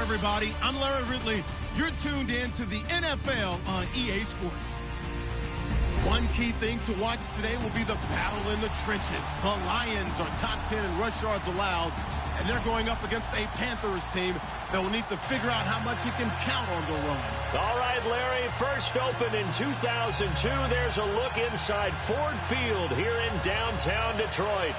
everybody. I'm Larry Ridley. You're tuned in to the NFL on EA Sports. One key thing to watch today will be the battle in the trenches. The Lions are top 10 in rush yards allowed, and they're going up against a Panthers team that will need to figure out how much it can count on the run. All right, Larry, first opened in 2002. There's a look inside Ford Field here in downtown Detroit.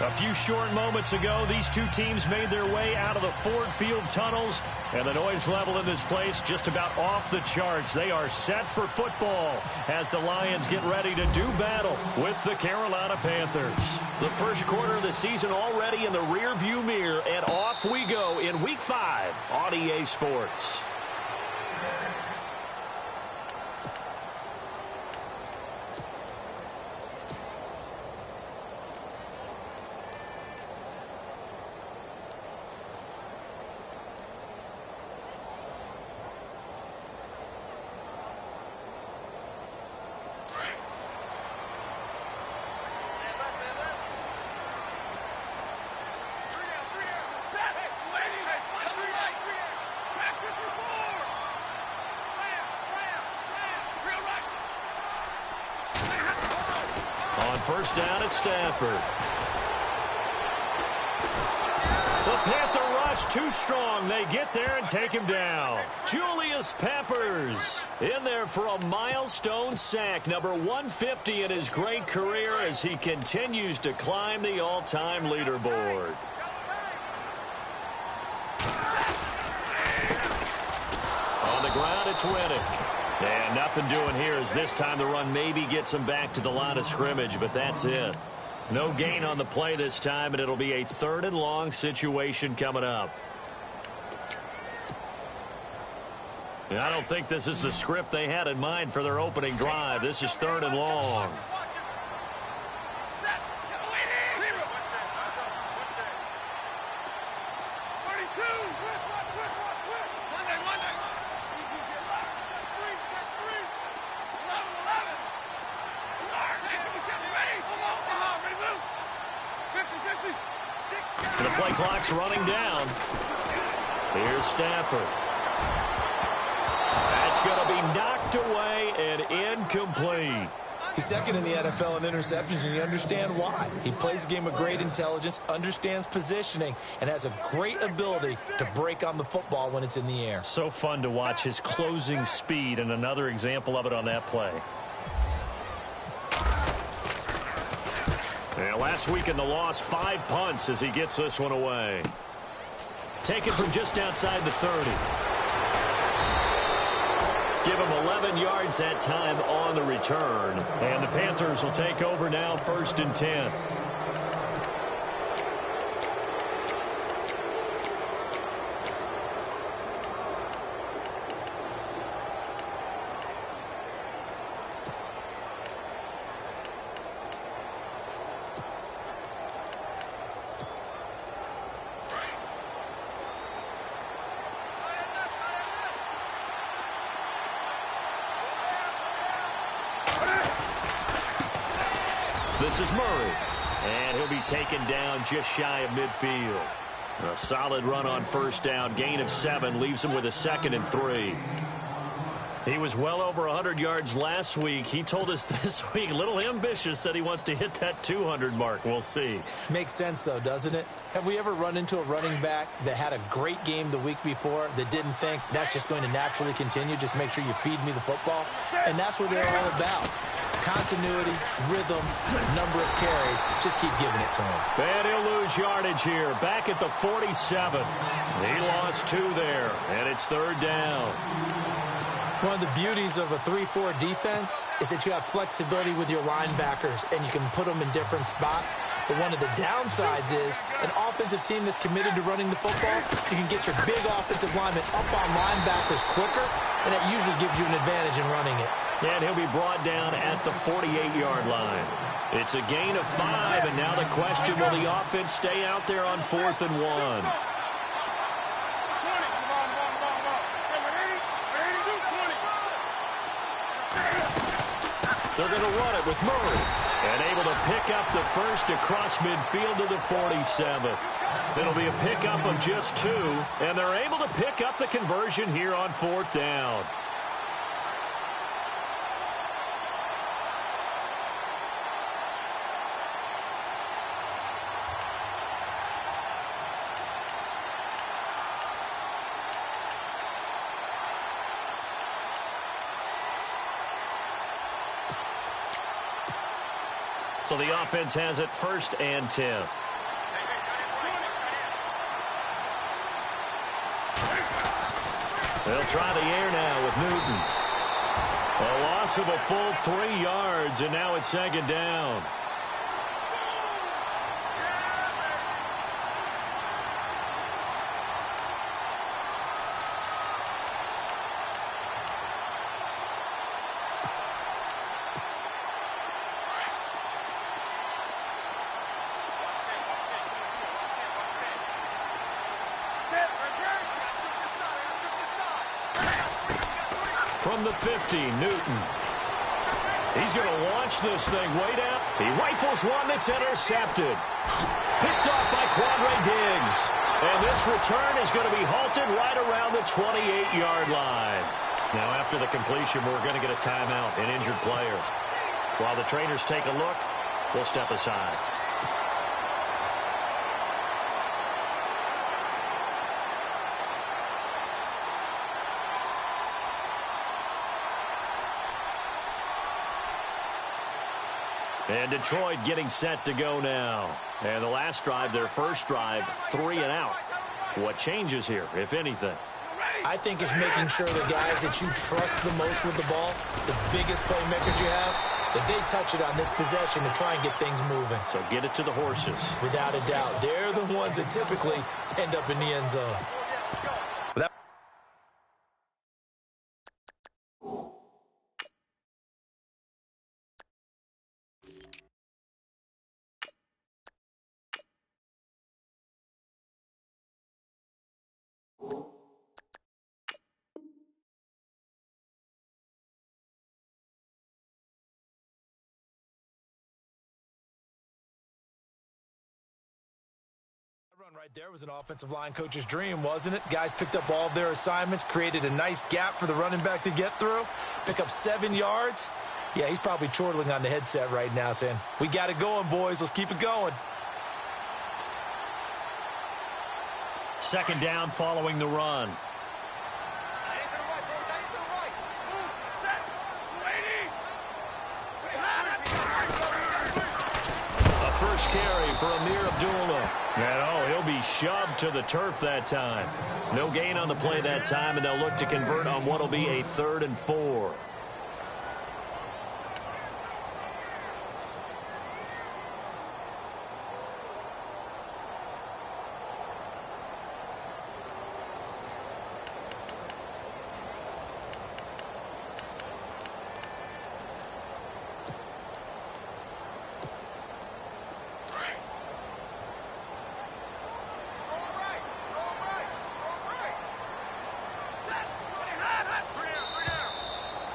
A few short moments ago, these two teams made their way out of the Ford Field tunnels, and the noise level in this place just about off the charts. They are set for football as the Lions get ready to do battle with the Carolina Panthers. The first quarter of the season already in the rearview mirror, and off we go in Week 5 on EA Sports. First down at Stafford. The Panther rush too strong. They get there and take him down. Julius Peppers in there for a milestone sack, number 150 in his great career as he continues to climb the all-time leaderboard. On the ground, it's Winnick. And nothing doing here as this time the run maybe gets him back to the line of scrimmage, but that's it. No gain on the play this time, and it'll be a 3rd and long situation coming up. And I don't think this is the script they had in mind for their opening drive. This is 3rd and long. The play clock's running down. Here's Stafford. That's going to be knocked away and incomplete. He's second in the NFL in interceptions, and you understand why. He plays a game of great intelligence, understands positioning, and has a great ability to break on the football when it's in the air. So fun to watch his closing speed, and another example of it on that play. And last week in the loss, 5 punts as he gets this one away. Taken from just outside the 30. Give him 11 yards that time on the return. And the Panthers will take over now, 1st and 10. This is Murray, and he'll be taken down just shy of midfield. A solid run on 1st down, gain of 7, leaves him with a 2nd and 3. He was well over 100 yards last week. He told us this week, a little ambitious, that he wants to hit that 200 mark. We'll see. Makes sense, though, doesn't it? Have we ever run into a running back that had a great game the week before that didn't think that's just going to naturally continue? Just make sure you feed me the football. And that's what they're all about. Continuity, rhythm, number of carries. Just keep giving it to him. And he'll lose yardage here. Back at the 47. He lost 2 there, and it's 3rd down. One of the beauties of a 3-4 defense is that you have flexibility with your linebackers, and you can put them in different spots. But one of the downsides is an offensive team that's committed to running the football, you can get your big offensive linemen up on linebackers quicker, and it usually gives you an advantage in running it. And he'll be brought down at the 48-yard line. It's a gain of 5, and now the question, will the offense stay out there on 4th and 1? They're going to run it with Murray. And able to pick up the first across midfield to the 47. It'll be a pickup of just 2, and they're able to pick up the conversion here on 4th down. So the offense has it 1st and 10. They'll try the air now with Newton. A loss of a full 3 yards, and now it's 2nd down. From the 50, Newton. He's going to launch this thing way down. He rifles one that's intercepted. Picked off by Quandre Diggs. And this return is going to be halted right around the 28-yard line. Now, after the completion, we're going to get a timeout, an injured player. While the trainers take a look, we'll step aside. And Detroit getting set to go now. And the last drive, their first drive, 3 and out. What changes here, if anything? I think it's making sure the guys that you trust the most with the ball, the biggest playmakers you have, that they touch it on this possession to try and get things moving. So get it to the horses. Without a doubt. They're the ones that typically end up in the end zone. Right there was an offensive line coach's dream, wasn't it? Guys picked up all of their assignments, created a nice gap for the running back to get through, pick up 7 yards. Yeah, he's probably chortling on the headset right now saying, we got it going, boys. Let's keep it going. 2nd down following the run. A first carry for Amir Abdullah. And he'll be shoved to the turf that time. No gain on the play that time, and they'll look to convert on what will be a 3rd and 4.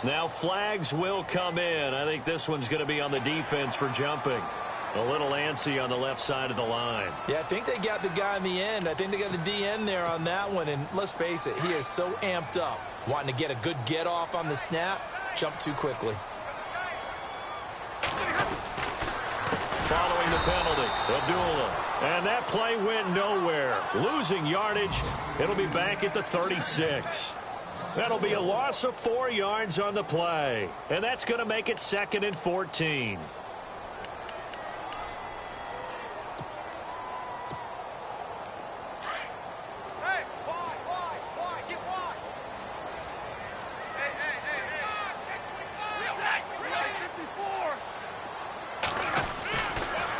Now flags will come in. I think this one's going to be on the defense for jumping. A little antsy on the left side of the line. Yeah, I think they got the guy in the end. I think they got the DN there on that one. And let's face it, he is so amped up, wanting to get a good get off on the snap, jump too quickly. Following the penalty, Abdullah. And that play went nowhere. Losing yardage. It'll be back at the 36. That'll be a loss of 4 yards on the play. And that's going to make it 2nd and 14.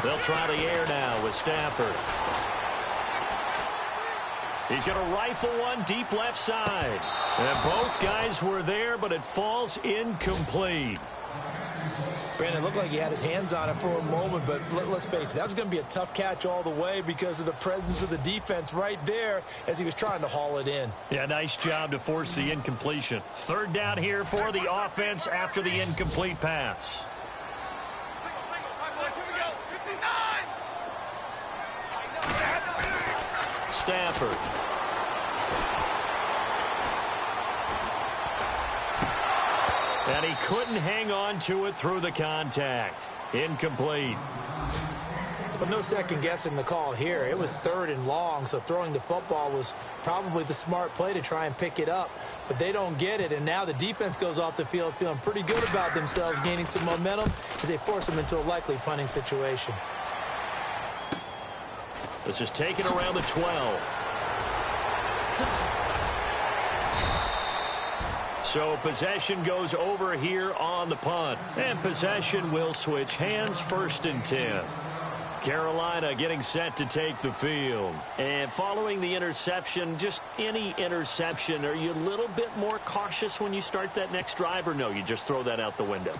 They'll try the air now with Stafford. He's going to rifle one deep left side. And both guys were there, but it falls incomplete. Brandon, it looked like he had his hands on it for a moment, but let's face it, that was going to be a tough catch all the way because of the presence of the defense right there as he was trying to haul it in. Yeah, nice job to force the incompletion. 3rd down here for the offense after the incomplete pass. Stafford. And he couldn't hang on to it through the contact. Incomplete. But no second guessing the call here. It was 3rd and long, so throwing the football was probably the smart play to try and pick it up. But they don't get it, and now the defense goes off the field feeling pretty good about themselves, gaining some momentum as they force them into a likely punting situation. This is taken around the 12. So possession goes over here on the punt. And possession will switch hands, 1st and 10. Carolina getting set to take the field. And following the interception, just any interception, are you a little bit more cautious when you start that next drive, or no, you just throw that out the window?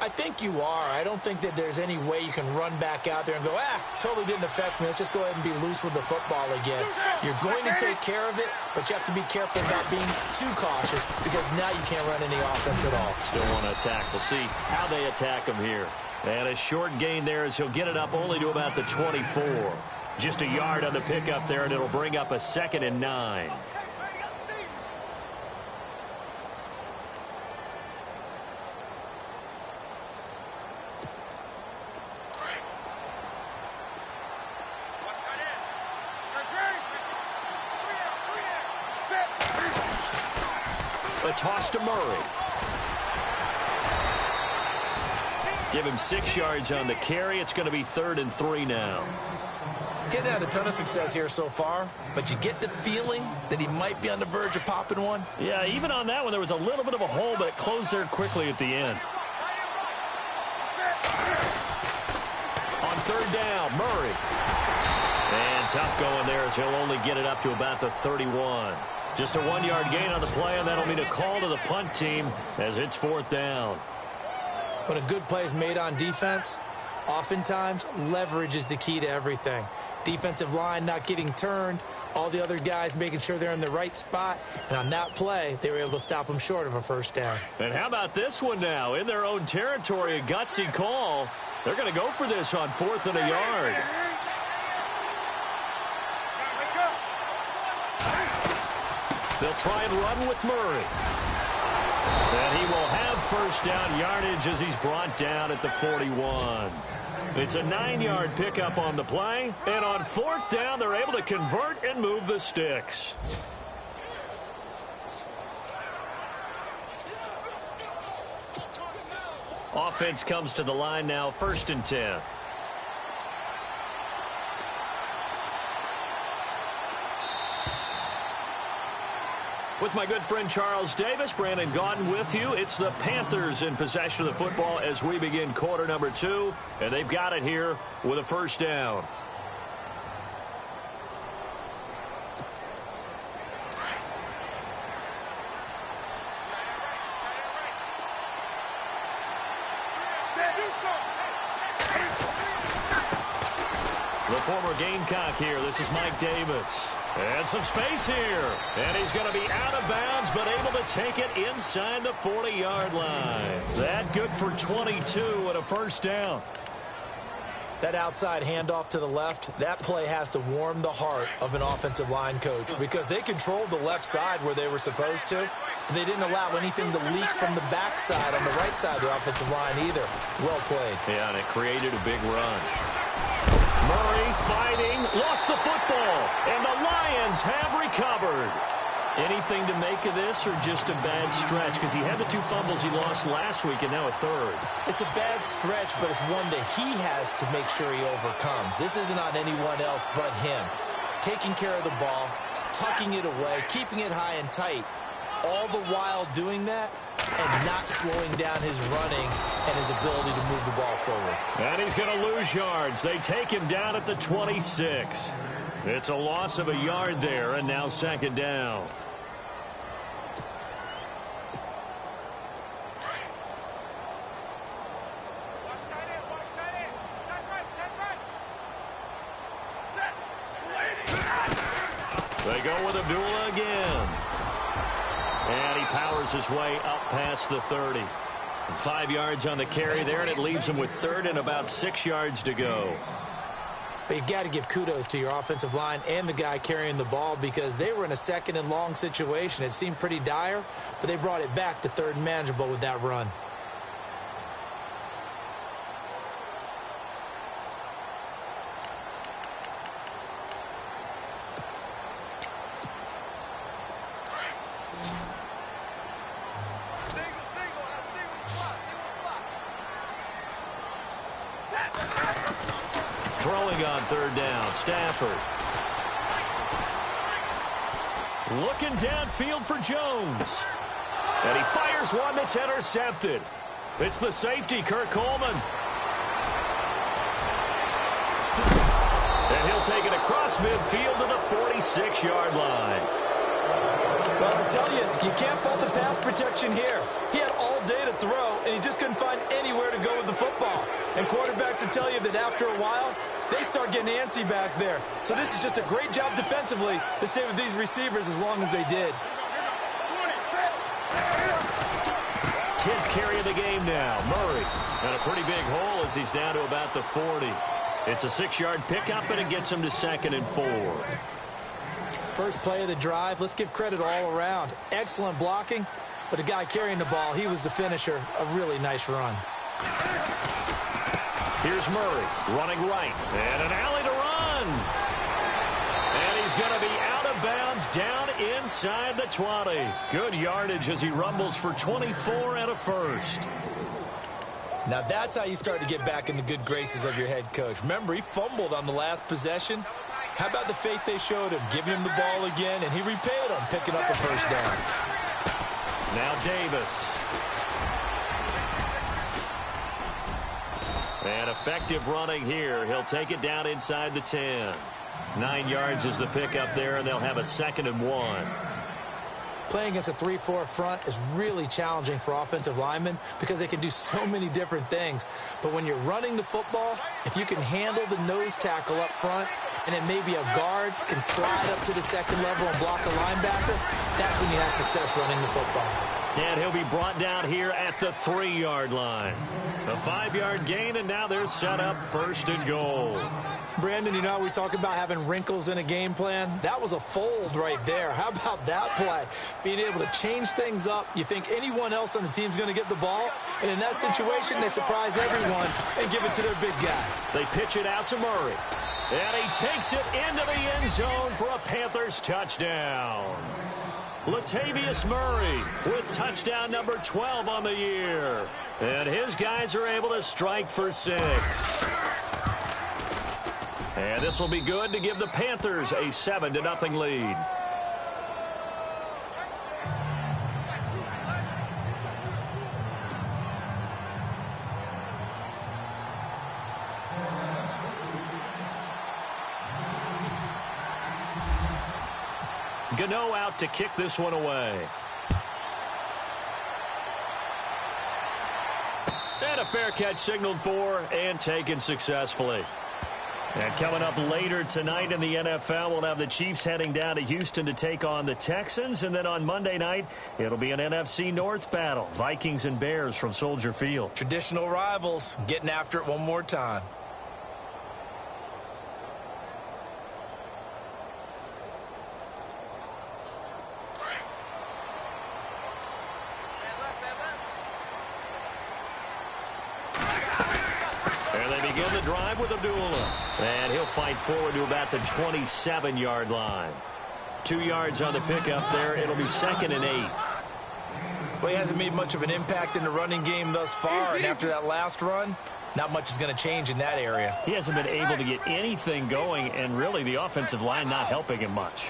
I think you are. I don't think that there's any way you can run back out there and go, totally didn't affect me. Let's just go ahead and be loose with the football again. You're going to take care of it, but you have to be careful about being too cautious because now you can't run any offense at all. Still want to attack. We'll see how they attack him here. And a short gain there as he'll get it up only to about the 24. Just a yard on the pickup there, and it'll bring up a 2nd and 9. A toss to Murray. Give him 6 yards on the carry. It's going to be 3rd and 3 now. Getting had a ton of success here so far, but you get the feeling that he might be on the verge of popping one. Yeah, even on that one, there was a little bit of a hole, but it closed there quickly at the end. On 3rd down, Murray. And tough going there as he'll only get it up to about the 31. Just a 1-yard gain on the play, and that'll mean a call to the punt team as it's 4th down. When a good play is made on defense, oftentimes leverage is the key to everything. Defensive line not getting turned, all the other guys making sure they're in the right spot, and on that play, they were able to stop them short of a 1st down. And how about this one now? In their own territory, a gutsy call. They're going to go for this on 4th and a yard. They'll try and run with Murray. And he will have 1st down yardage as he's brought down at the 41. It's a 9-yard pickup on the play. And on 4th down, they're able to convert and move the sticks. Offense comes to the line now, 1st and 10. With my good friend Charles Davis, Brandon Gaudin with you. It's the Panthers in possession of the football as we begin quarter number 2. And they've got it here with a 1st down. The former Gamecock here. This is Mike Davis. And some space here. And he's going to be out of bounds, but able to take it inside the 40-yard line. That good for 22 and a 1st down. That outside handoff to the left, that play has to warm the heart of an offensive line coach because they controlled the left side where they were supposed to. They didn't allow anything to leak from the backside on the right side of the offensive line either. Well played. Yeah, and it created a big run. Murray fighting, lost the football, and the Lions have recovered. Anything to make of this or just a bad stretch? Because he had the 2 fumbles he lost last week and now a 3rd. It's a bad stretch, but it's one that he has to make sure he overcomes. This isn't on anyone else but him. Taking care of the ball, tucking it away, keeping it high and tight, all the while doing that and not slowing down his running and his ability to move the ball forward. And he's going to lose yards. They take him down at the 26. It's a loss of a yard there, and now 2nd down. They go with Abdullah again. And he powers his way up past the 30. 5 yards on the carry there, and it leaves him with 3rd and about 6 yards to go. But you got to give kudos to your offensive line and the guy carrying the ball because they were in a second and long situation. It seemed pretty dire, but they brought it back to third and manageable with that run. Throwing on third down, Stafford. Looking downfield for Jones. And he fires one that's intercepted. It's the safety, Kurt Coleman. And he'll take it across midfield to the 46-yard line. Well, I tell you, you can't fault the pass protection here. He had all day to throw, and he just couldn't find anywhere to go with the football. And quarterbacks will tell you that after a while, they start getting antsy back there. So this is just a great job defensively to stay with these receivers as long as they did. 10th carry of the game now. Murray. And a pretty big hole as he's down to about the 40. It's a 6-yard pickup, and it gets him to 2nd and 4. First play of the drive, let's give credit all around. Excellent blocking, but the guy carrying the ball, he was the finisher. A really nice run. Here's Murray running right, and an alley to run. And he's going to be out of bounds down inside the 20. Good yardage as he rumbles for 24 and a first. Now that's how you start to get back in the good graces of your head coach. Remember, he fumbled on the last possession. How about the faith they showed him, giving him the ball again, and he repaid them, picking up a first down. Now Davis. And effective running here. He'll take it down inside the 10. 9 yards is the pickup there, and they'll have a 2nd and 1. Playing against a 3-4 front is really challenging for offensive linemen because they can do so many different things. But when you're running the football, if you can handle the nose tackle up front, and then maybe a guard can slide up to the second level and block a linebacker, that's when you have success running the football. And he'll be brought down here at the 3-yard line. A 5-yard gain, and now they're set up 1st and goal. Brandon, you know, we talk about having wrinkles in a game plan. That was a fold right there. How about that play? Being able to change things up. You think anyone else on the team's going to get the ball, and in that situation, they surprise everyone and give it to their big guy. They pitch it out to Murray. And he takes it into the end zone for a Panthers touchdown. Latavius Murray with touchdown number 12 on the year. And his guys are able to strike for 6. And this will be good to give the Panthers a 7-0 lead. Gano out to kick this one away. And a fair catch signaled for and taken successfully. And coming up later tonight in the NFL, we'll have the Chiefs heading down to Houston to take on the Texans. And then on Monday night, it'll be an NFC North battle. Vikings and Bears from Soldier Field. Traditional rivals getting after it one more time. Begin the drive with Abdullah. And he'll fight forward to about the 27-yard line. 2 yards on the pickup there. It'll be 2nd and 8. Well, he hasn't made much of an impact in the running game thus far. And after that last run, not much is going to change in that area. He hasn't been able to get anything going, and really the offensive line not helping him much.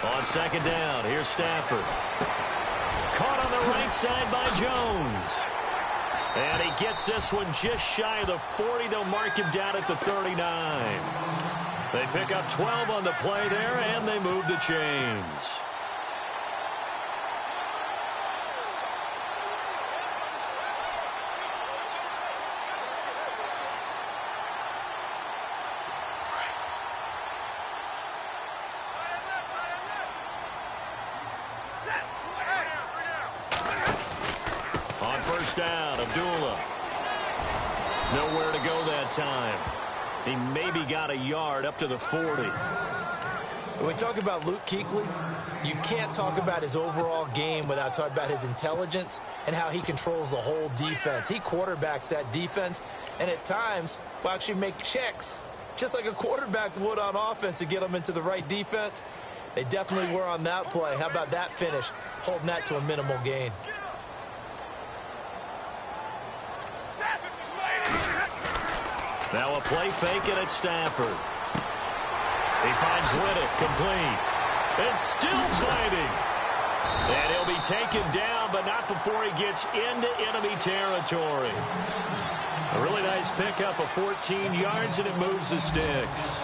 On 2nd down, here's Stafford. Caught on the right side by Jones. And he gets this one just shy of the 40. They'll mark him down at the 39. They pick up 12 on the play there, and they move the chains. Down, Abdullah. Nowhere to go that time. He maybe got a yard up to the 40. When we talk about Luke Kuechly, you can't talk about his overall game without talking about his intelligence and how he controls the whole defense. He quarterbacks that defense, and at times will actually make checks, just like a quarterback would on offense, to get them into the right defense. They definitely were on that play. How about that finish, holding that to a minimal gain? Now a play fake it at Stafford. He finds Whittick, complete. And still fighting. And he'll be taken down, but not before he gets into enemy territory. A really nice pickup of 14 yards, and it moves the sticks.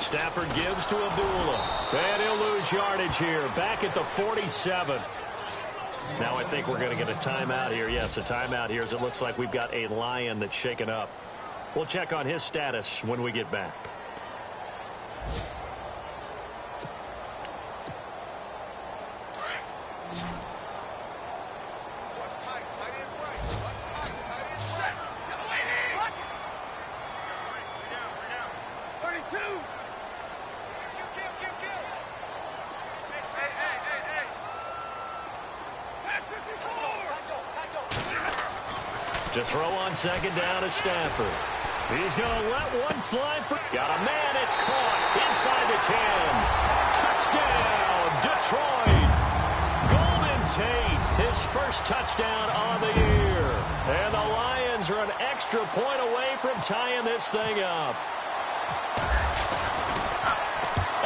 Stafford gives to Abdullah. And he'll lose yardage here. Back at the 47. Now I think we're going to get a timeout here. Yes, a timeout here as it looks like we've got a Lion that's shaken up. We'll check on his status when we get back. To throw on second down is Stafford. He's going to let one fly for... Got a man, it's caught inside the 10. Touchdown, Detroit. Golden Tate, his first touchdown on the year. And the Lions are an extra point away from tying this thing up.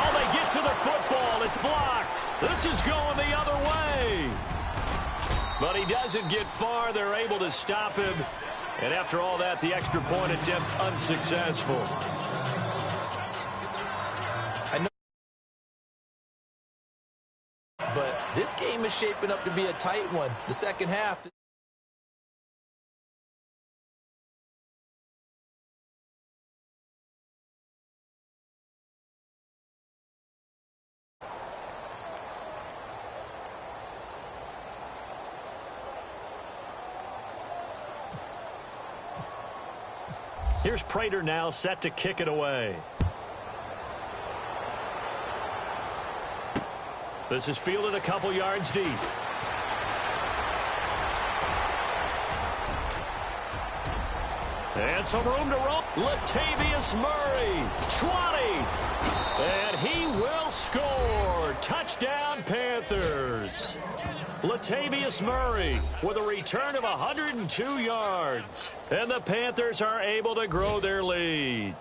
Oh, they get to the football. It's blocked. This is going the other way. But he doesn't get far. They're able to stop him. And after all that, the extra point attempt unsuccessful. I know, but this game is shaping up to be a tight one. The second half. Here's Prater now set to kick it away. This is fielded a couple yards deep. And some room to roll. Latavius Murray, 20. And he will score. Touchdown, Panthers. Latavius Murray with a return of 102 yards. And the Panthers are able to grow their lead.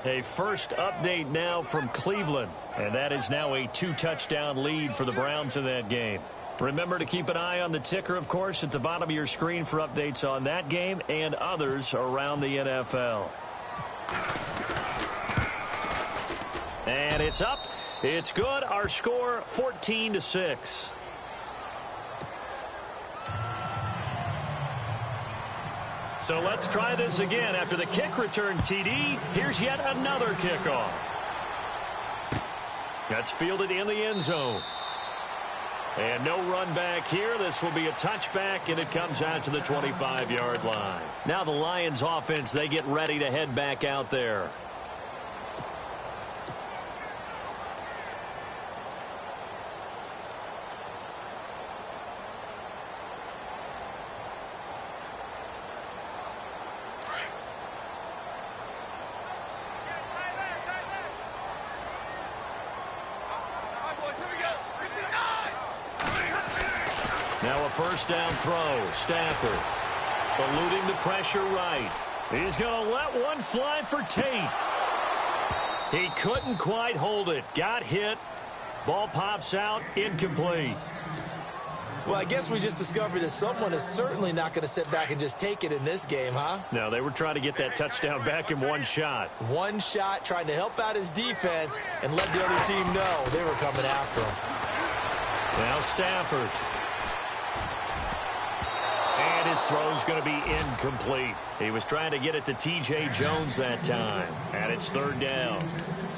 A first update now from Cleveland. And that is now a 2-touchdown lead for the Browns in that game. Remember to keep an eye on the ticker, of course, at the bottom of your screen for updates on that game and others around the NFL. And it's up. It's good. Our score, 14-6. So let's try this again. After the kick return TD, here's yet another kickoff. That's fielded in the end zone. And no run back here. This will be a touchback, and it comes out to the 25-yard line. Now the Lions offense, they get ready to head back out there. Now a first down throw. Stafford eluding the pressure right. He's going to let one fly for Tate. He couldn't quite hold it. Got hit. Ball pops out. Incomplete. Well, I guess we just discovered that someone is certainly not going to sit back and just take it in this game, huh? No, they were trying to get that touchdown back in one shot. One shot, trying to help out his defense and let the other team know they were coming after him. Now Stafford. And his throw's going to be incomplete. He was trying to get it to T.J. Jones that time. And it's third down.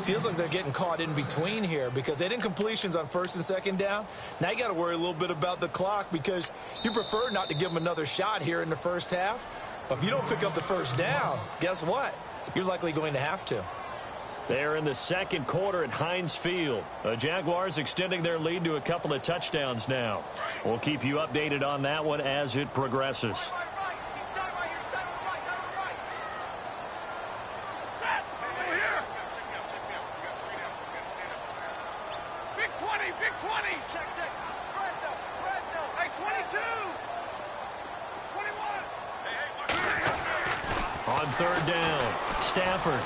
Feels like they're getting caught in between here because they didn't completions on first and second down. Now you got to worry a little bit about the clock because you prefer not to give them another shot here in the first half. But if you don't pick up the first down, guess what? You're likely going to have to. They're in the second quarter at Heinz Field. The Jaguars extending their lead to a couple of touchdowns now. We'll keep you updated on that one as it progresses. On third down, Stafford.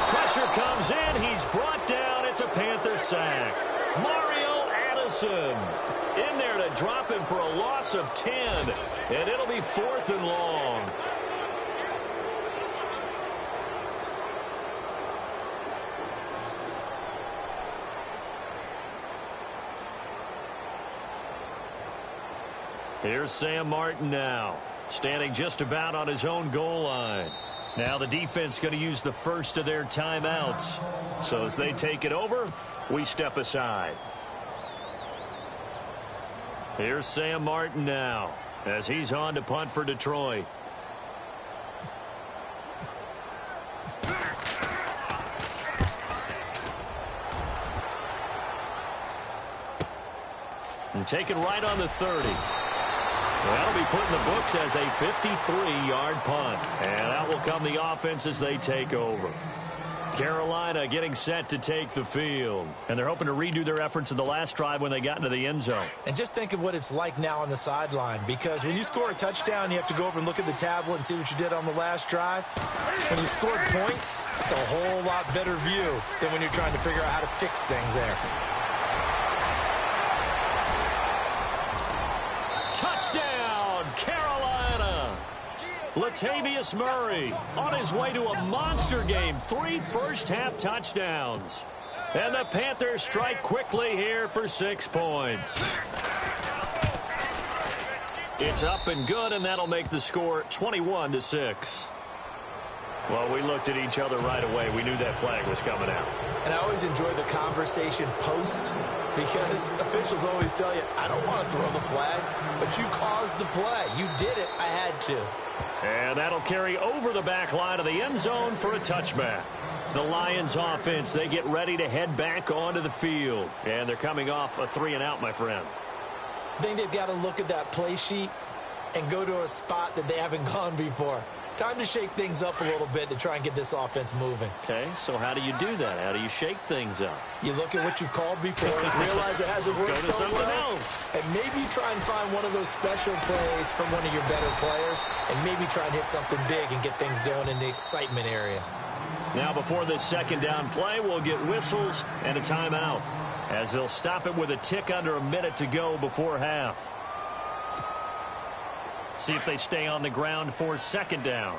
Pressure comes in. He's brought down. It's a Panther sack. Mario Addison in there to drop him for a loss of 10. And it'll be 4th and long. Here's Sam Martin now, standing just about on his own goal line. Now the defense going to use the first of their timeouts. So as they take it over, we step aside. Here's Sam Martin now, as he's on to punt for Detroit. And taken right on the 30. That'll be put in the books as a 53-yard punt. And out will come the offense as they take over. Carolina getting set to take the field. And they're hoping to redo their efforts in the last drive when they got into the end zone. And just think of what it's like now on the sideline. Because when you score a touchdown, you have to go over and look at the tablet and see what you did on the last drive. When you scored points, it's a whole lot better view than when you're trying to figure out how to fix things there. Touchdown, Carolina! Latavius Murray on his way to a monster game. 3 first-half touchdowns. And the Panthers strike quickly here for 6 points. It's up and good, and that'll make the score 21-6. Well, we looked at each other right away. We knew that flag was coming out. And I always enjoy the conversation post because officials always tell you, I don't want to throw the flag, but you caused the play. You did it. I had to. And that'll carry over the back line of the end zone for a touchback. The Lions offense, they get ready to head back onto the field. And they're coming off a 3-and-out, my friend. I think they've got to look at that play sheet and go to a spot that they haven't gone before. Time to shake things up a little bit to try and get this offense moving. Okay, so how do you do that? How do you shake things up? You look at what you've called before, realize it hasn't worked so well, else. and maybe you try and find one of those special plays from one of your better players, and maybe try and hit something big and get things going in the excitement area. Now before this second down play, we'll get whistles and a timeout, as they'll stop it with a tick under a minute to go before half. See if they stay on the ground for second down.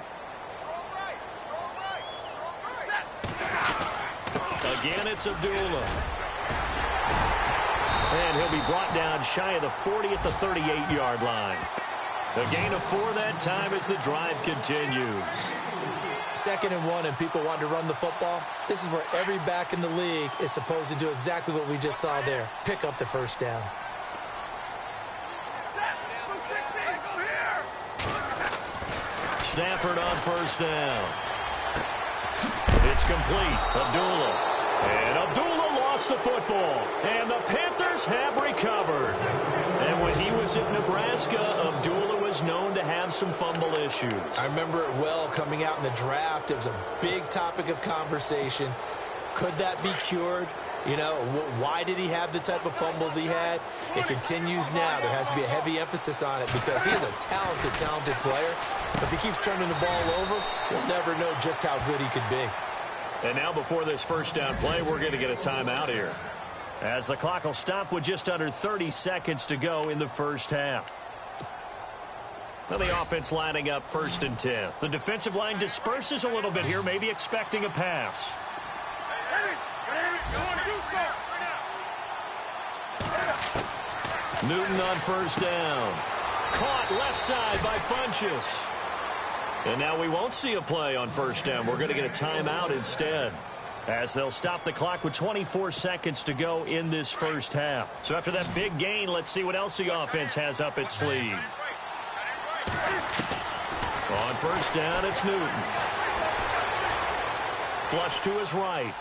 Again, it's Abdullah. And he'll be brought down shy of the 40 at the 38-yard line. A gain of 4 that time as the drive continues. 2nd and 1, and people want to run the football. This is where every back in the league is supposed to do exactly what we just saw there. Pick up the first down. Stafford on first down. It's complete. Abdullah. And Abdullah lost the football. And the Panthers have recovered. And when he was at Nebraska, Abdullah was known to have some fumble issues. I remember it well coming out in the draft. It was a big topic of conversation. Could that be cured? You know, why did he have the type of fumbles he had? It continues now. There has to be a heavy emphasis on it because he is a talented, talented player. But if he keeps turning the ball over, we'll never know just how good he could be. And now before this first down play, we're going to get a timeout here. As the clock will stop with just under 30 seconds to go in the first half. Now the offense lining up 1st and 10. The defensive line disperses a little bit here, maybe expecting a pass. Newton on 1st down. Caught left side by Funchess. And now we won't see a play on 1st down. We're going to get a timeout instead, as they'll stop the clock with 24 seconds to go in this first half. So after that big gain, let's see what else the offense has up its sleeve. On 1st down, it's Newton. Flush to his right.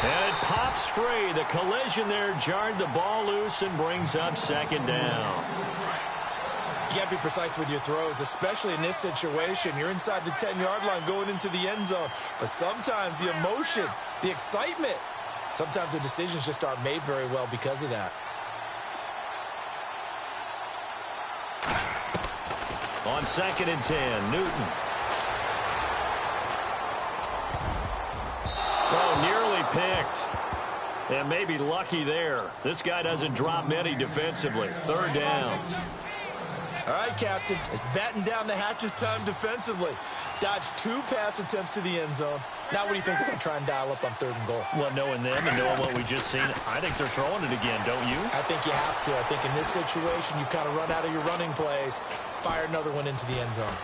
And it pops free. The collision there jarred the ball loose and brings up 2nd down. You got to be precise with your throws, especially in this situation. You're inside the 10-yard line going into the end zone. But sometimes the emotion, the excitement, sometimes the decisions just aren't made very well because of that. On 2nd and 10, Newton. Oh, nearly picked. And maybe lucky there. This guy doesn't drop many defensively. 3rd down. All right, Captain. It's batten down the hatches time defensively. Dodged 2 pass attempts to the end zone. Now what do you think they're going to try and dial up on 3rd and goal? Well, knowing them and knowing what we just seen, I think they're throwing it again, don't you? I think you have to. I think in this situation, you kind of run out of your running plays. Fire another one into the end zone.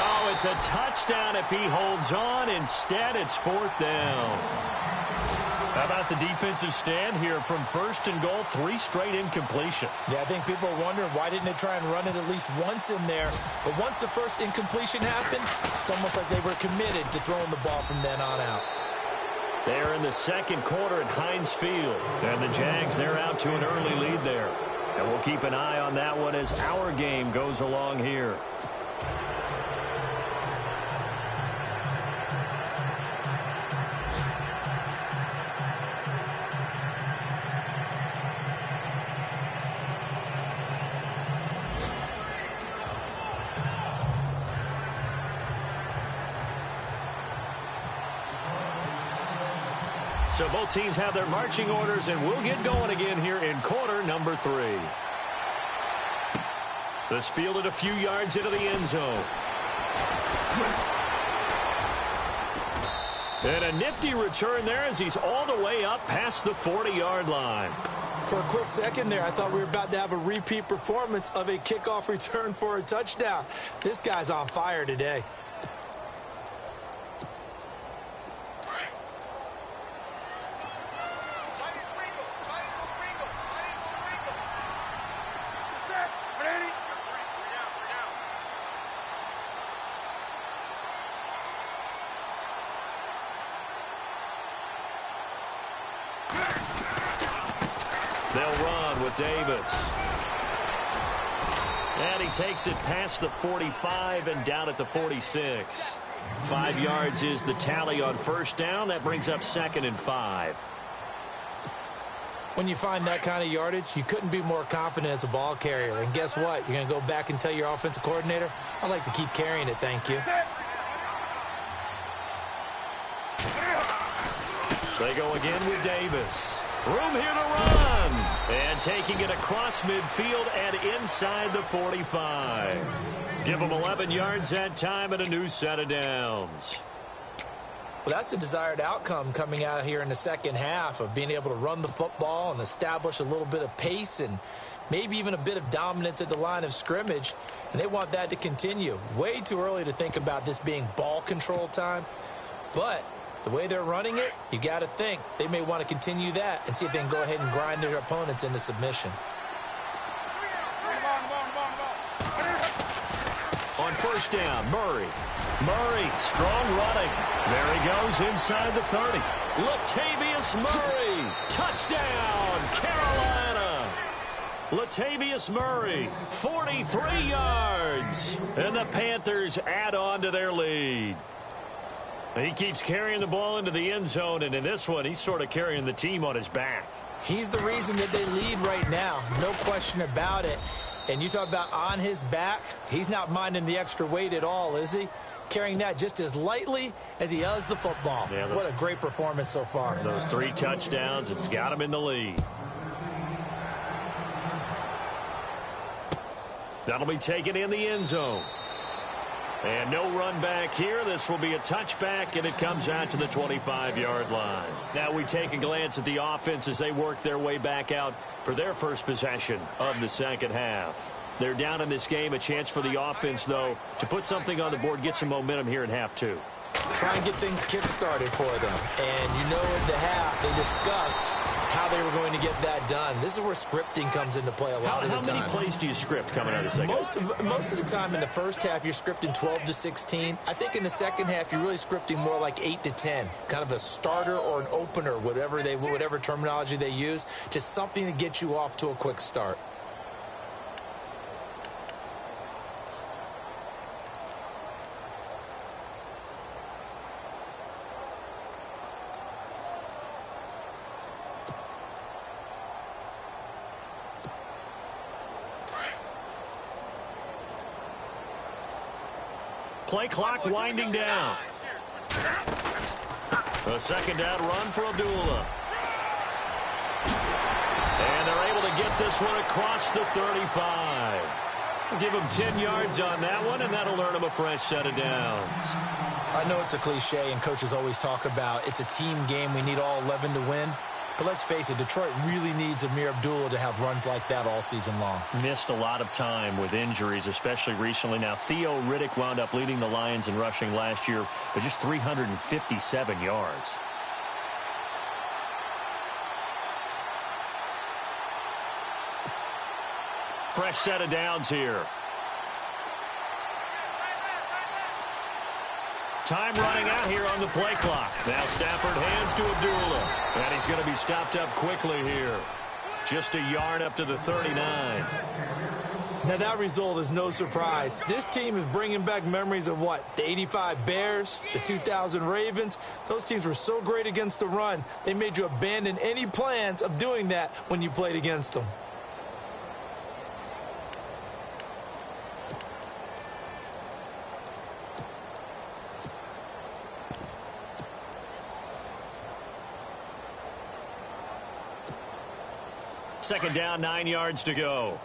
Oh, it's a touchdown if he holds on. Instead, it's 4th down. How about the defensive stand here from 1st and goal, 3 straight incompletion? Yeah, I think people are wondering why didn't they try and run it at least once in there. But once the first incompletion happened, it's almost like they were committed to throwing the ball from then on out. They're in the 2nd quarter at Heinz Field. And the Jags, they're out to an early lead there. And we'll keep an eye on that one as our game goes along here. So both teams have their marching orders, and we'll get going again here in quarter number 3. This fielded a few yards into the end zone. And a nifty return there as he's all the way up past the 40-yard line. For a quick second there, I thought we were about to have a repeat performance of a kickoff return for a touchdown. This guy's on fire today. They'll run with Davis. And he takes it past the 45 and down at the 46. 5 yards is the tally on 1st down. That brings up 2nd and 5. When you find that kind of yardage, you couldn't be more confident as a ball carrier. And guess what? You're going to go back and tell your offensive coordinator, I'd like to keep carrying it, thank you. They go again with Davis. Room here to run. And taking it across midfield and inside the 45. Give them 11 yards that time and a new set of downs. Well, that's the desired outcome coming out here in the second half of being able to run the football and establish a little bit of pace and maybe even a bit of dominance at the line of scrimmage. And they want that to continue. Way too early to think about this being ball control time. But the way they're running it, you got to think they may want to continue that and see if they can go ahead and grind their opponents into submission. On 1st down, Murray. Murray, strong running. There he goes inside the 30. Latavius Murray, touchdown, Carolina. Latavius Murray, 43 yards. And the Panthers add on to their lead. He keeps carrying the ball into the end zone, and in this one, he's sort of carrying the team on his back. He's the reason that they lead right now, no question about it. And you talk about on his back, he's not minding the extra weight at all, is he? carrying that just as lightly as he does the football. Yeah, what a great performance so far. Those 3 touchdowns, it's got him in the lead. That'll be taken in the end zone. And no run back here. This will be a touchback, and it comes out to the 25-yard line. Now we take a glance at the offense as they work their way back out for their first possession of the second half. They're down in this game. A chance for the offense, though, to put something on the board, get some momentum here in half 2. Try and get things kick-started for them. And you know in the half, they discussed how they were going to get that done. This is where scripting comes into play a lot of the time. How many plays do you script coming out of the second half? Most of the time in the first half, you're scripting 12 to 16. I think in the second half, you're really scripting more like 8 to 10. Kind of a starter or an opener, whatever terminology they use. Just something to get you off to a quick start. Play clock winding down. A second down run for Abdullah. And they're able to get this one across the 35. We'll give them 10 yards on that one, and that'll earn them a fresh set of downs. I know it's a cliche, and coaches always talk about it's a team game. We need all 11 to win. But let's face it, Detroit really needs Amir Abdullah to have runs like that all season long. Missed a lot of time with injuries, especially recently. Now, Theo Riddick wound up leading the Lions in rushing last year, but just 357 yards. Fresh set of downs here. Time running out here on the play clock. Now Stafford hands to Abdullah. And he's going to be stopped up quickly here. Just a yard up to the 39. Now that result is no surprise. This team is bringing back memories of what? The 85 Bears, the 2000 Ravens. Those teams were so great against the run, they made you abandon any plans of doing that when you played against them. Second down, 9 yards to go.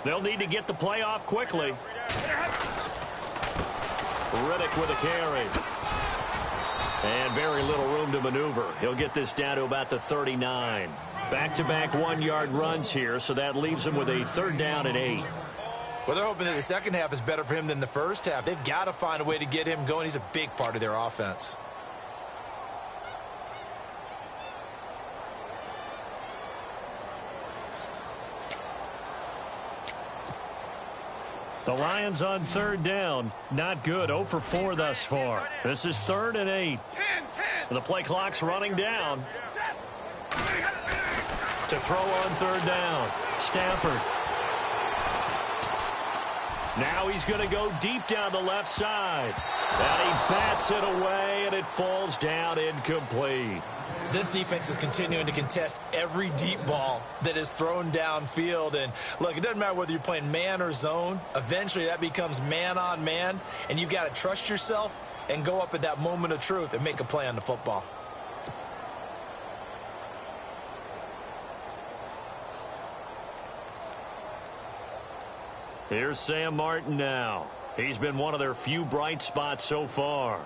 They'll need to get the play off quickly. Riddick with a carry. And very little room to maneuver. He'll get this down to about the 39. Back-to-back 1-yard runs here, so that leaves him with a 3rd down and 8. Well, they're hoping that the second half is better for him than the first half. They've got to find a way to get him going. He's a big part of their offense. The Lions on 3rd down. Not good. 0 for 4 thus far. This is 3rd and 8. The play clock's running down. To throw on 3rd down. Stafford. Now he's going to go deep down the left side. And he bats it away, and it falls down incomplete. This defense is continuing to contest every deep ball that is thrown downfield. And, look, it doesn't matter whether you're playing man or zone. Eventually that becomes man on man, and you've got to trust yourself and go up at that moment of truth and make a play on the football. Here's Sam Martin now. He's been one of their few bright spots so far.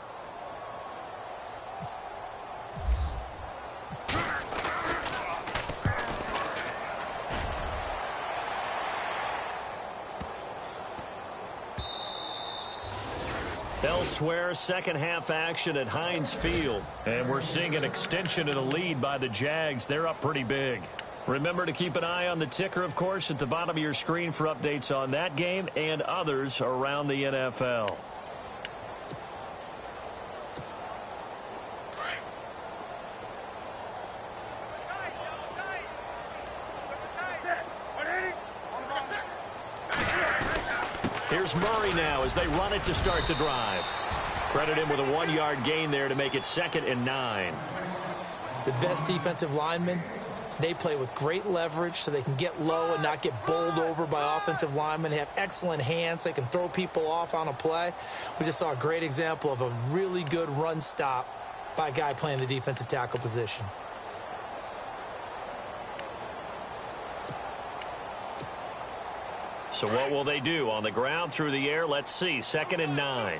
Elsewhere, second half action at Heinz Field. And we're seeing an extension of the lead by the Jags. They're up pretty big. Remember to keep an eye on the ticker, of course, at the bottom of your screen for updates on that game and others around the NFL. Here's Murray now as they run it to start the drive. Credit him with a 1-yard gain there to make it 2nd and 9. The best defensive lineman They play with great leverage so they can get low and not get bowled over by offensive linemen. They have excellent hands. They can throw people off on a play. We just saw a great example of a really good run stop by a guy playing the defensive tackle position. So what will they do? On the ground, through the air, let's see. 2nd and 9.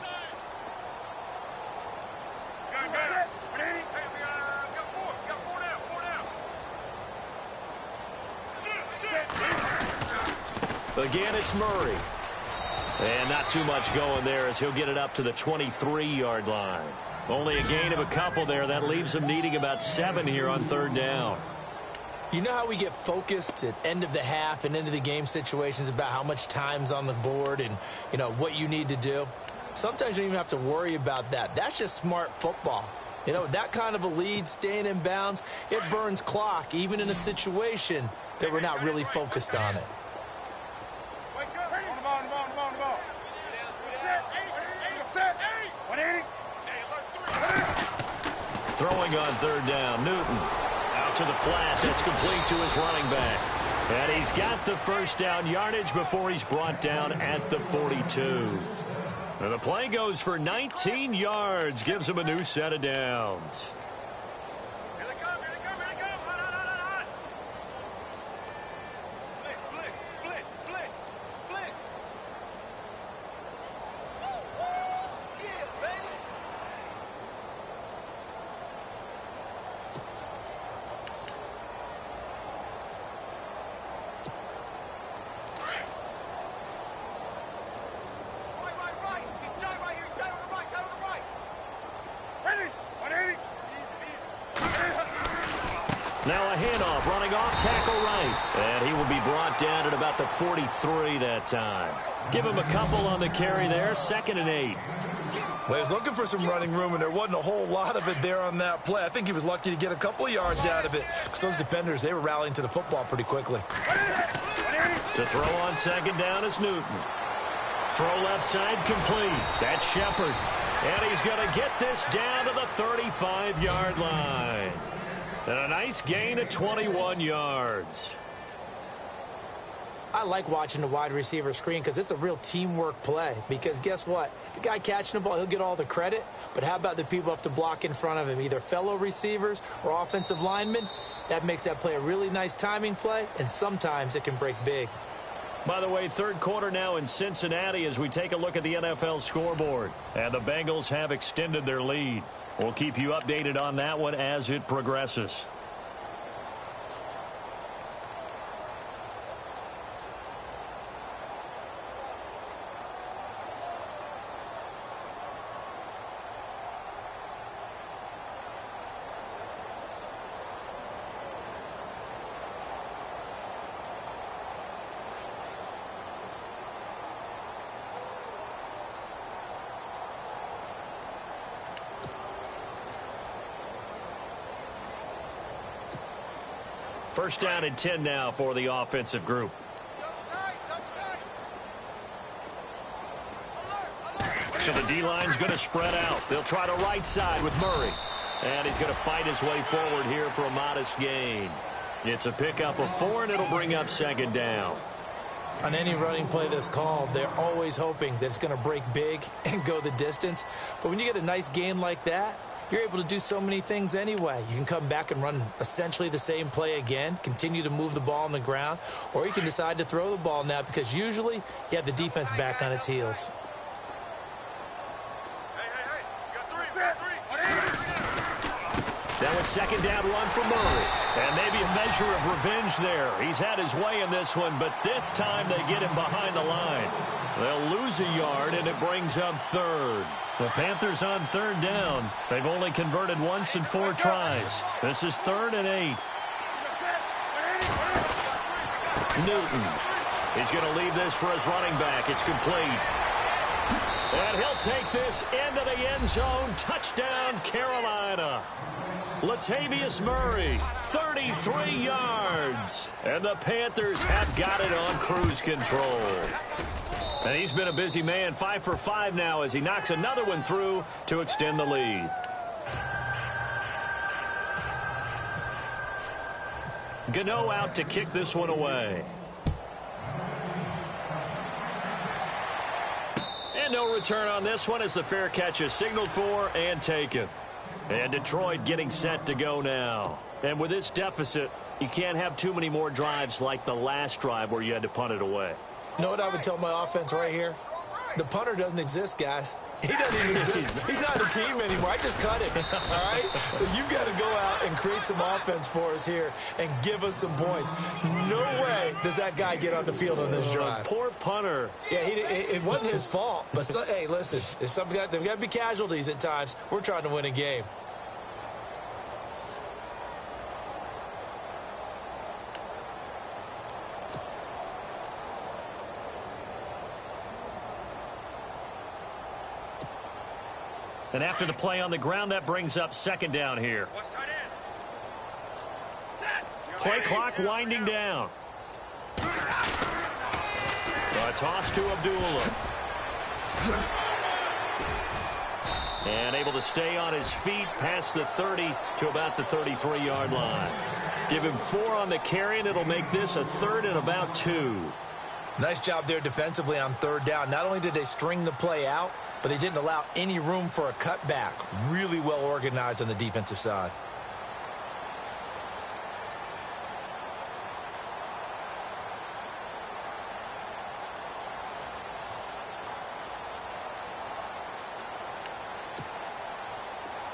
Again, it's Murray. And not too much going there as he'll get it up to the 23-yard line. Only a gain of a couple there. That leaves him needing about 7 here on 3rd down. You know how we get focused at end of the half and into the game situations about how much time's on the board and, you know, what you need to do? Sometimes you don't even have to worry about that. That's just smart football. You know, that kind of a lead, staying in bounds, it burns clock, even in a situation that we're not really focused on it. Throwing on 3rd down, Newton. Out to the flat, that's complete to his running back. And he's got the 1st down yardage before he's brought down at the 42. And the play goes for 19 yards, gives him a new set of downs. Now a handoff, running off, tackle right. And he will be brought down at about the 43 that time. Give him a couple on the carry there, 2nd and 8. Well, he was looking for some running room, and there wasn't a whole lot of it there on that play. I think he was lucky to get a couple of yards out of it because those defenders, they were rallying to the football pretty quickly. To throw on 2nd down is Newton. Throw left side complete. That's Shepard. And he's going to get this down to the 35-yard line. And a nice gain of 21 yards. I like watching the wide receiver screen because it's a real teamwork play. Because guess what? The guy catching the ball, he'll get all the credit. But how about the people up to block in front of him, either fellow receivers or offensive linemen? That makes that play a really nice timing play, and sometimes it can break big. By the way, 3rd quarter now in Cincinnati as we take a look at the NFL scoreboard. And the Bengals have extended their lead. We'll keep you updated on that one as it progresses. First down and 10 now for the offensive group. So the D-line's going to spread out. They'll try the right side with Murray. And he's going to fight his way forward here for a modest gain. It's a pickup of 4, and it'll bring up 2nd down. On any running play that's called, they're always hoping that it's going to break big and go the distance. But when you get a nice gain like that, you're able to do so many things anyway. You can come back and run essentially the same play again, continue to move the ball on the ground, or you can decide to throw the ball now because usually you have the defense back on its heels. That was 2nd down run for Murray. And maybe a measure of revenge there. He's had his way in this one, but this time they get him behind the line. They'll lose a yard, and it brings up 3rd. The Panthers on 3rd down. They've only converted once in 4 tries. This is 3rd and 8. Newton. He's going to leave this for his running back. It's complete. And he'll take this into the end zone. Touchdown, Carolina. Latavius Murray, 33 yards. And the Panthers have got it on cruise control. And he's been a busy man, 5 for 5 now as he knocks another one through to extend the lead. Gano out to kick this one away. And no return on this one as the fair catch is signaled for and taken. And Detroit getting set to go now. And with this deficit, you can't have too many more drives like the last drive where you had to punt it away. You know what I would tell my offense right here? The punter doesn't exist, guys. He doesn't even exist. He's not a team anymore. I just cut him, all right? So you've got to go out and create some offense for us here and give us some points. No way does that guy get on the field on this drive. Poor punter. Yeah, it wasn't his fault. But, hey, listen, there's got to be casualties at times. We're trying to win a game. And after the play on the ground, that brings up second down here. Play clock winding down. A toss to Abdullah. And able to stay on his feet past the 30 to about the 33-yard line. Give him 4 on the carry, and it'll make this a third and about 2. Nice job there defensively on third down. Not only did they string the play out, but they didn't allow any room for a cutback. Really well organized on the defensive side.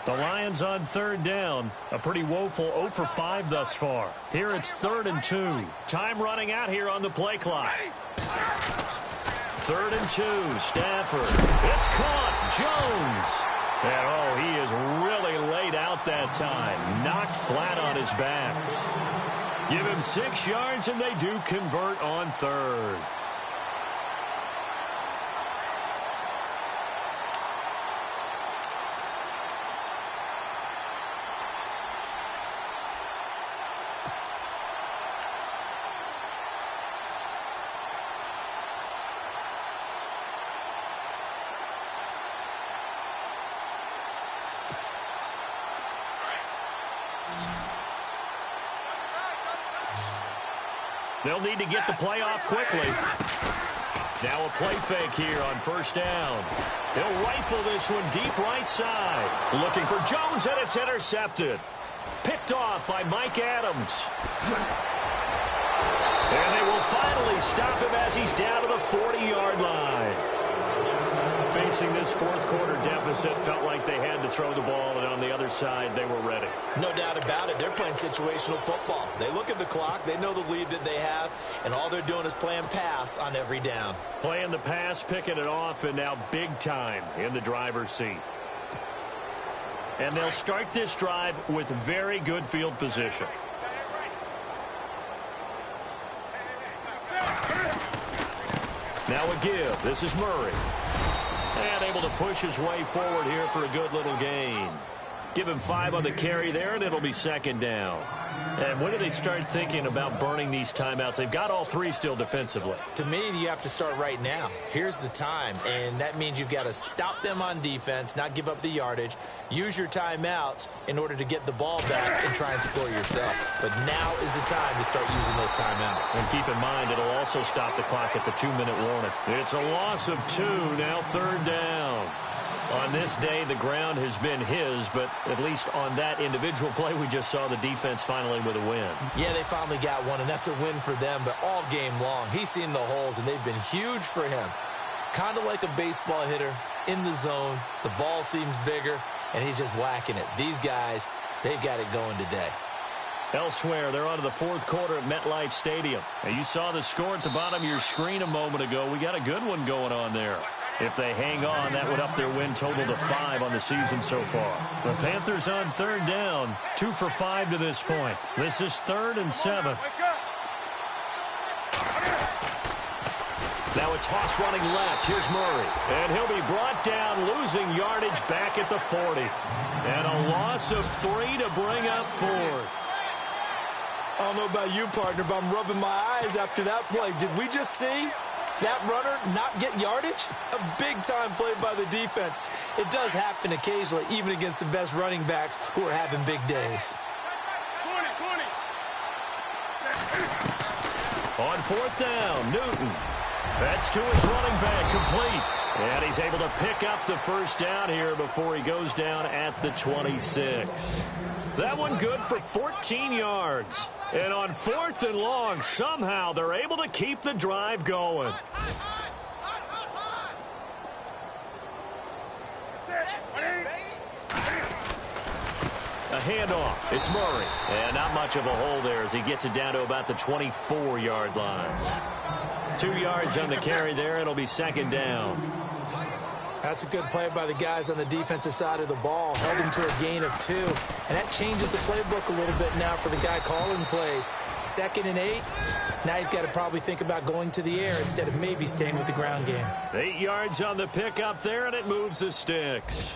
The Lions on third down. A pretty woeful 0 for 5 thus far. Here it's 3rd and 2. Time running out here on the play clock. 3rd and 2. Stafford. It's caught. Jones. And, oh, he is really laid out that time. Knocked flat on his back. Give him 6 yards, and they do convert on 3rd. They'll need to get the play off quickly. Now a play fake here on first down. He'll rifle this one deep right side. Looking for Jones, and it's intercepted. Picked off by Mike Adams. And they will finally stop him as he's down to the 40-yard line. Facing this fourth quarter deficit, felt like they had to throw the ball, and on the other side, they were ready. No doubt about it. They're playing situational football. They look at the clock, they know the lead that they have, and all they're doing is playing pass on every down. Playing the pass, picking it off, and now big time in the driver's seat. And they'll start this drive with very good field position. Now a give. This is Murray. And able to push his way forward here for a good little gain. Give him 5 on the carry there, and it'll be second down. And when do they start thinking about burning these timeouts? They've got all 3 still defensively. To me, you have to start right now. Here's the time, and that means you've got to stop them on defense, not give up the yardage, use your timeouts in order to get the ball back and try and score yourself. But now is the time to start using those timeouts. And keep in mind, it'll also stop the clock at the 2-minute warning. It's a loss of 2, now third down. On this day, the ground has been his, but at least on that individual play, we just saw the defense finally with a win. Yeah, they finally got one, and that's a win for them, but all game long, he's seen the holes, and they've been huge for him. Kind of like a baseball hitter in the zone. The ball seems bigger, and he's just whacking it. These guys, they've got it going today. Elsewhere, they're on to the fourth quarter at MetLife Stadium. And you saw the score at the bottom of your screen a moment ago. We got a good one going on there. If they hang on, that would up their win total to 5 on the season so far. The Panthers on third down, 2 for 5 to this point. This is 3rd and 7. Now a toss running left. Here's Murray. And he'll be brought down, losing yardage back at the 40. And a loss of 3 to bring up 4th. I don't know about you, partner, but I'm rubbing my eyes after that play. Did we just see that runner not get yardage? A big-time play by the defense. It does happen occasionally, even against the best running backs who are having big days. 20. On fourth down, Newton. That's to his running back, complete. And he's able to pick up the first down here before he goes down at the 26. That one good for 14 yards. And on fourth and long, somehow they're able to keep the drive going. A handoff. It's Murray. And not much of a hole there as he gets it down to about the 24-yard line. 2 yards on the carry there. It'll be second down. That's a good play by the guys on the defensive side of the ball. Held him to a gain of 2. And that changes the playbook a little bit now for the guy calling plays. 2nd and 8. Now he's got to probably think about going to the air instead of maybe staying with the ground game. 8 yards on the pickup there, and it moves the sticks.